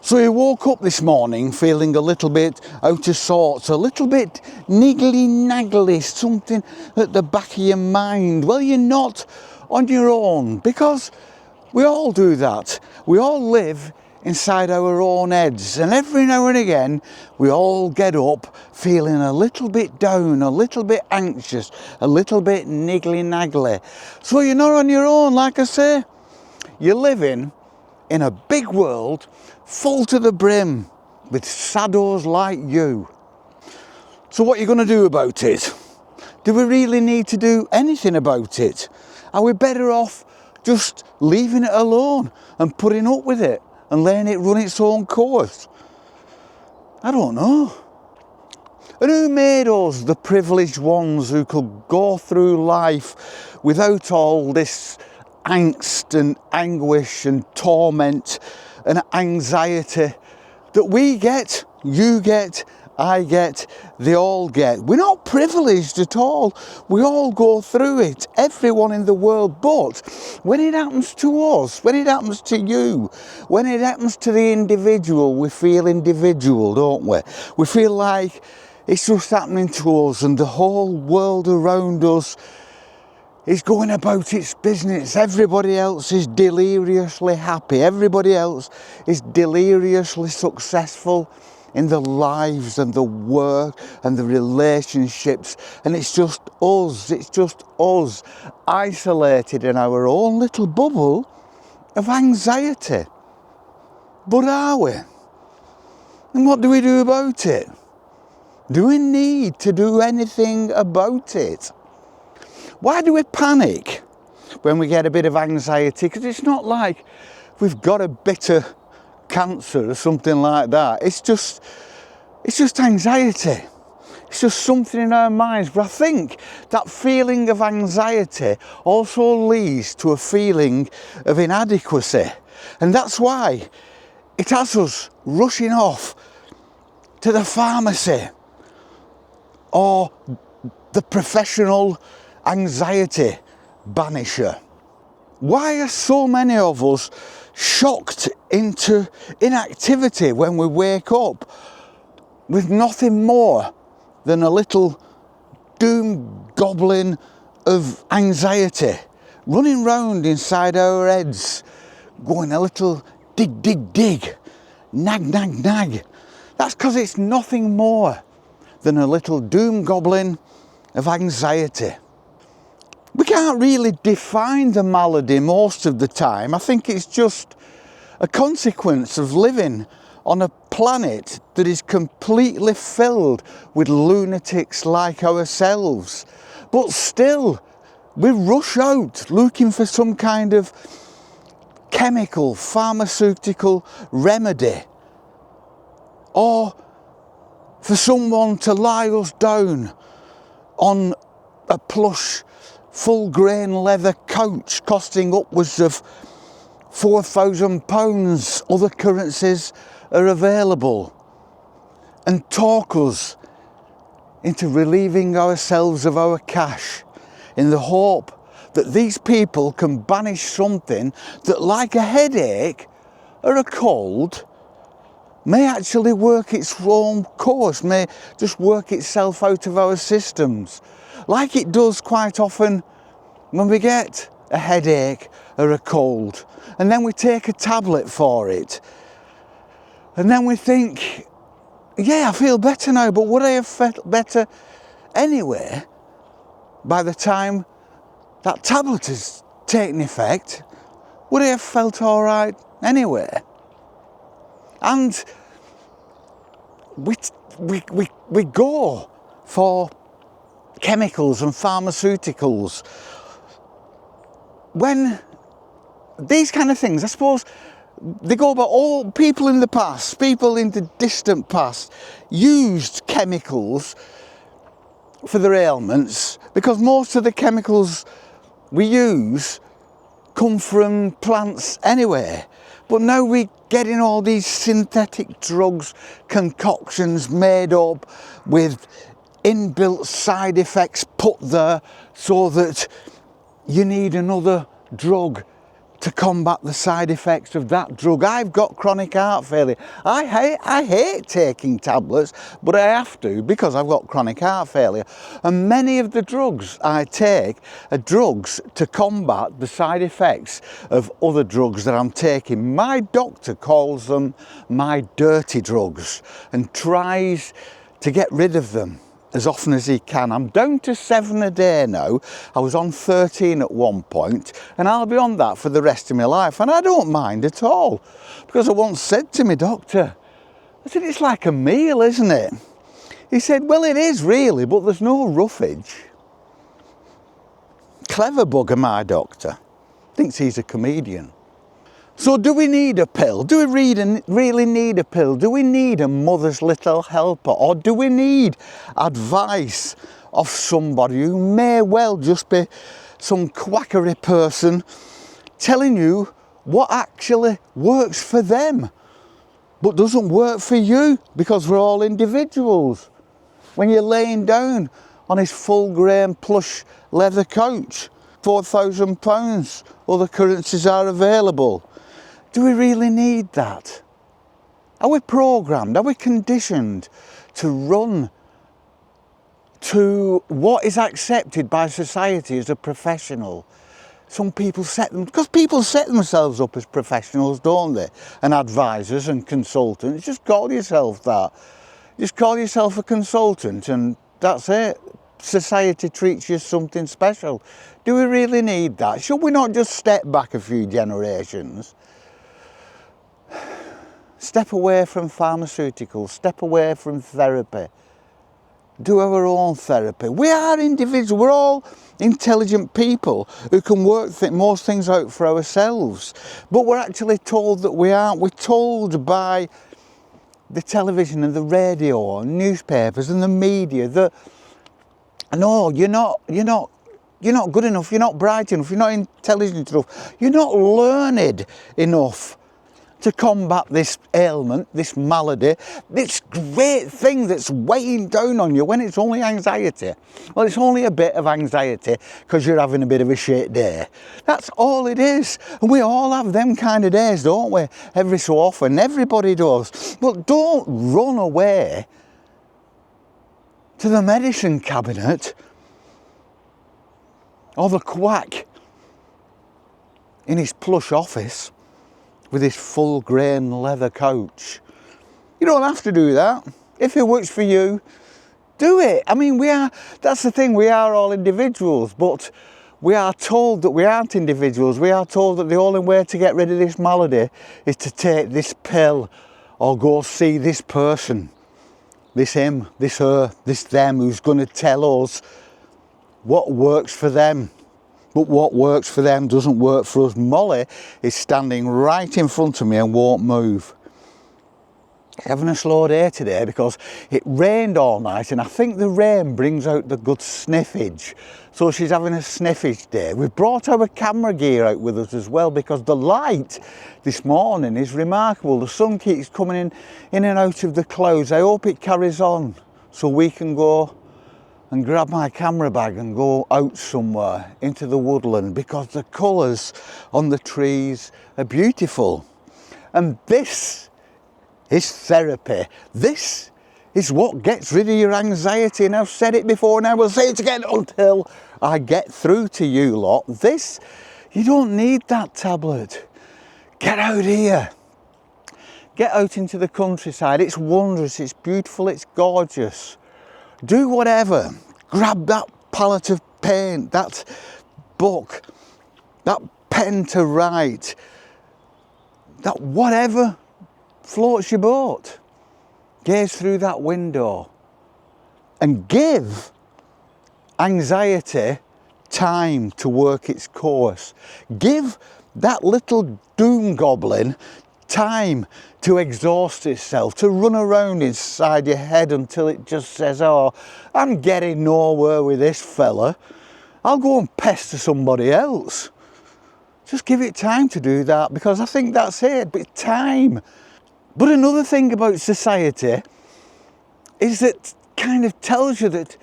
So you woke up this morning feeling a little bit out of sorts, a little bit niggly-naggly, something at the back of your mind. Well, you're not on your own, because we all do that. We all live inside our own heads, and every now and again we all get up feeling a little bit down, a little bit anxious, a little bit niggly-naggly. So you're not on your own, like I say. You're living in a big world full to the brim with saddos like you. So what are you going to do about it? Do we really need to do anything about it? Are we better off just leaving it alone and putting up with it and letting it run its own course? I don't know. And who made us the privileged ones who could go through life without all this angst and anguish and torment and anxiety that we get, you get, I get, they all get? We're not privileged at all. We all go through it, everyone in the world. But when it happens to us, when it happens to you, when it happens to the individual, we feel individual, don't we? We feel like it's just happening to us and the whole world around us is going about its business. Everybody else is deliriously happy. Everybody else is deliriously successful in their lives and the work and the relationships. And it's just us, isolated in our own little bubble of anxiety. But are we? And what do we do about it? Do we need to do anything about it? Why do we panic when we get a bit of anxiety? Because it's not like we've got a bit of cancer or something like that. It's just anxiety. It's just something in our minds. But I think that feeling of anxiety also leads to a feeling of inadequacy. And that's why it has us rushing off to the pharmacy or the professional anxiety banisher. Why are so many of us shocked into inactivity when we wake up with nothing more than a little doom goblin of anxiety running round inside our heads, going a little dig, nag? That's because it's nothing more than a little doom goblin of anxiety. We can't really define the malady most of the time. I think it's just a consequence of living on a planet that is completely filled with lunatics like ourselves. But still, we rush out looking for some kind of chemical, pharmaceutical remedy, or for someone to lie us down on a plush full grain leather couch costing upwards of £4,000. Other currencies are available, and talk us into relieving ourselves of our cash in the hope that these people can banish something that, like a headache or a cold, may actually work its own course, may just work itself out of our systems, like it does quite often when we get a headache or a cold, and then we take a tablet for it, and then we think, yeah, I feel better now, but would I have felt better anyway by the time that tablet has taken effect? Would I have felt all right anyway? And we go for chemicals and pharmaceuticals when these kind of things, I suppose, they go about all people in the past, people in the distant past, used chemicals for their ailments, because most of the chemicals we use come from plants anyway. But now we're getting all these synthetic drugs, concoctions made up with inbuilt side effects put there so that you need another drug to combat the side effects of that drug. I've got chronic heart failure. I hate taking tablets, but I have to because I've got chronic heart failure. And many of the drugs I take are drugs to combat the side effects of other drugs that I'm taking. My doctor calls them my dirty drugs and tries to get rid of them as often as he can. I'm down to 7 a day now. I was on 13 at one point, and I'll be on that for the rest of my life, and I don't mind at all, because I once said to my doctor, I said, it's like a meal, isn't it? He said, well, it is really, but there's no roughage. Clever bugger, my doctor. Thinks he's a comedian. So do we need a pill? Do we really need a pill? Do we need a mother's little helper? Or do we need advice of somebody who may well just be some quackery person telling you what actually works for them but doesn't work for you, because we're all individuals? When you're laying down on his full grain plush leather couch, £4,000, other currencies are available. Do we really need that? Are we programmed? Are we conditioned to run to what is accepted by society as a professional? Some people because people set themselves up as professionals, don't they? And advisors and consultants. Just call yourself that. Just call yourself a consultant and that's it. Society treats you as something special. Do we really need that? Should we not just step back a few generations? Step away from pharmaceuticals, step away from therapy. Do our own therapy. We are individuals, we're all intelligent people who can work most things out for ourselves. But we're actually told that we aren't. We're told by the television and the radio and newspapers and the media that, no, you're not good enough, you're not bright enough, you're not intelligent enough, you're not learned enough to combat this ailment, this malady, this great thing that's weighing down on you when it's only anxiety. Well, it's only a bit of anxiety because you're having a bit of a shit day. That's all it is. And we all have them kind of days, don't we? Every so often, everybody does. But don't run away to the medicine cabinet or the quack in his plush office with his full grain leather couch. You don't have to do that. If it works for you, do it. I mean, that's the thing, we are all individuals, but we are told that we aren't individuals. We are told that the only way to get rid of this malady is to take this pill or go see this person, this him, this her, this them, who's going to tell us what works for them. But what works for them doesn't work for us. Molly is standing right in front of me and won't move. Having a slow day today because it rained all night, and I think the rain brings out the good sniffage. So she's having a sniffage day. We've brought our camera gear out with us as well because the light this morning is remarkable. The sun keeps coming in and out of the clouds. I hope it carries on so we can go and grab my camera bag and go out somewhere into the woodland, because the colours on the trees are beautiful. And this is therapy. This is what gets rid of your anxiety. And I've said it before and I will say it again until I get through to you lot. You don't need that tablet. Get out here. Get out into the countryside. It's wondrous, it's beautiful, it's gorgeous. Do whatever. Grab that palette of paint, that book, that pen to write, that whatever floats your boat. Gaze through that window and give anxiety time to work its course. Give that little doom goblin time to exhaust itself, to run around inside your head until it just says, oh, I'm getting nowhere with this fella. I'll go and pester somebody else. Just give it time to do that, because I think that's it, but time. But another thing about society is that kind of tells you that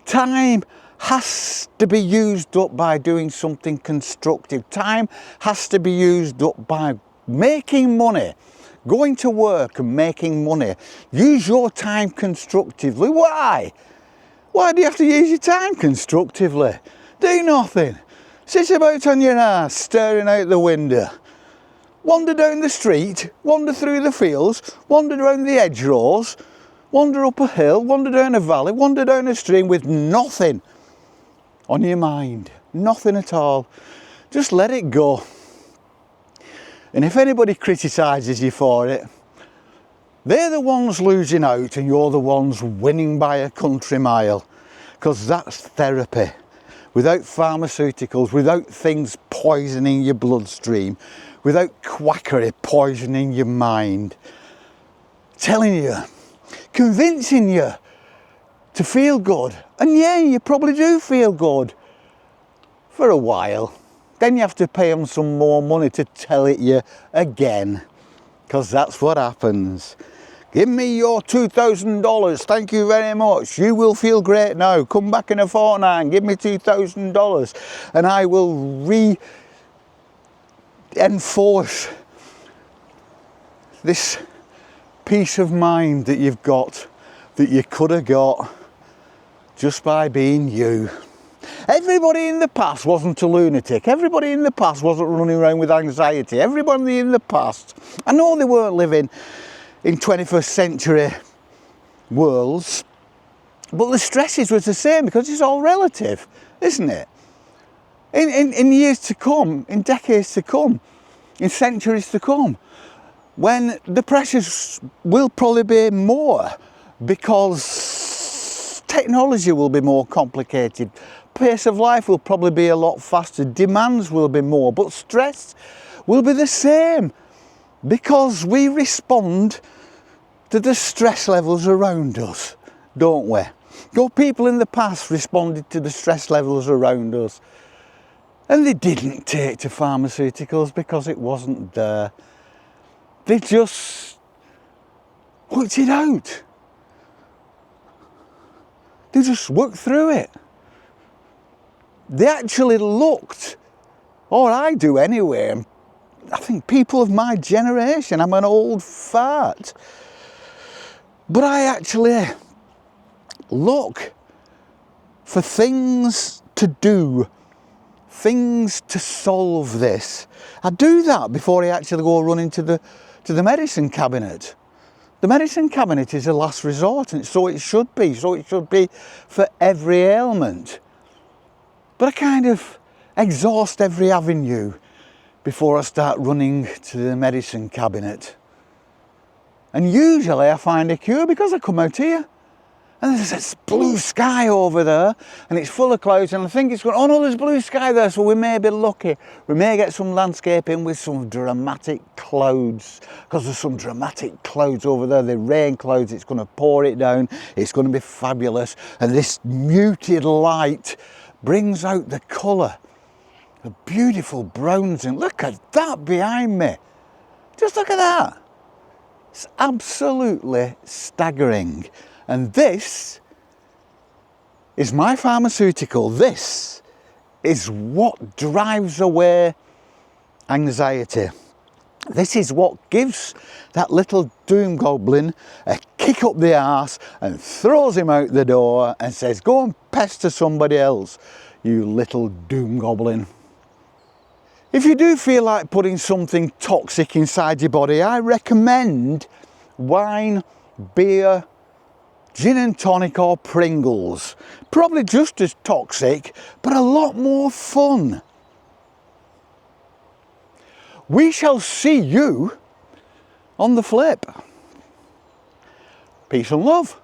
time has to be used up by doing something constructive. Time has to be used up by making money, going to work and making money. Use your time constructively. Why? Why do you have to use your time constructively? Do nothing. Sit about on your ass, staring out the window. Wander down the street, wander through the fields, wander around the hedgerows, wander up a hill, wander down a valley, wander down a stream with nothing on your mind. Nothing at all. Just let it go. And if anybody criticises you for it, they're the ones losing out and you're the ones winning by a country mile. Because that's therapy. Without pharmaceuticals, without things poisoning your bloodstream, without quackery poisoning your mind, telling you, convincing you to feel good. And yeah, you probably do feel good for a while. Then you have to pay them some more money to tell it you again, because that's what happens. Give me your $2,000, thank you very much. You will feel great now. Come back in a fortnight and give me $2,000 and I will reinforce this peace of mind that you've got, that you could have got just by being you. Everybody in the past wasn't a lunatic. Everybody in the past wasn't running around with anxiety. Everybody in the past, I know they weren't living in 21st century worlds, but the stresses was the same because it's all relative, isn't it? In years to come, in decades to come, in centuries to come, when the pressures will probably be more because technology will be more complicated, pace of life will probably be a lot faster, demands will be more, but stress will be the same because we respond to the stress levels around us, don't we? Your people in the past responded to the stress levels around us and they didn't take to pharmaceuticals because it wasn't there. They just worked it out. They just worked through it. They actually looked, or I do anyway, and I think people of my generation, I'm an old fart, but I actually look for things to do, things to solve this. I do that before I actually go running to the medicine cabinet. The medicine cabinet is a last resort, and so it should be. So it should be for every ailment. But I kind of exhaust every avenue before I start running to the medicine cabinet. And usually I find a cure because I come out here and there's this blue sky over there and it's full of clouds and I think it's going, oh no, there's blue sky there, so we may be lucky. We may get some landscaping with some dramatic clouds, because there's some dramatic clouds over there, the rain clouds, it's going to pour it down, it's going to be fabulous, and this muted light brings out the colour, the beautiful browns, and look at that behind me. Just look at that. It's absolutely staggering. And this is my pharmaceutical. This is what drives away anxiety. This is what gives that little doom goblin a kick up the arse and throws him out the door and says, go and pester somebody else, you little doom goblin. If you do feel like putting something toxic inside your body, I recommend wine, beer, gin and tonic or Pringles. Probably just as toxic, but a lot more fun. We shall see you on the flip. Peace and love.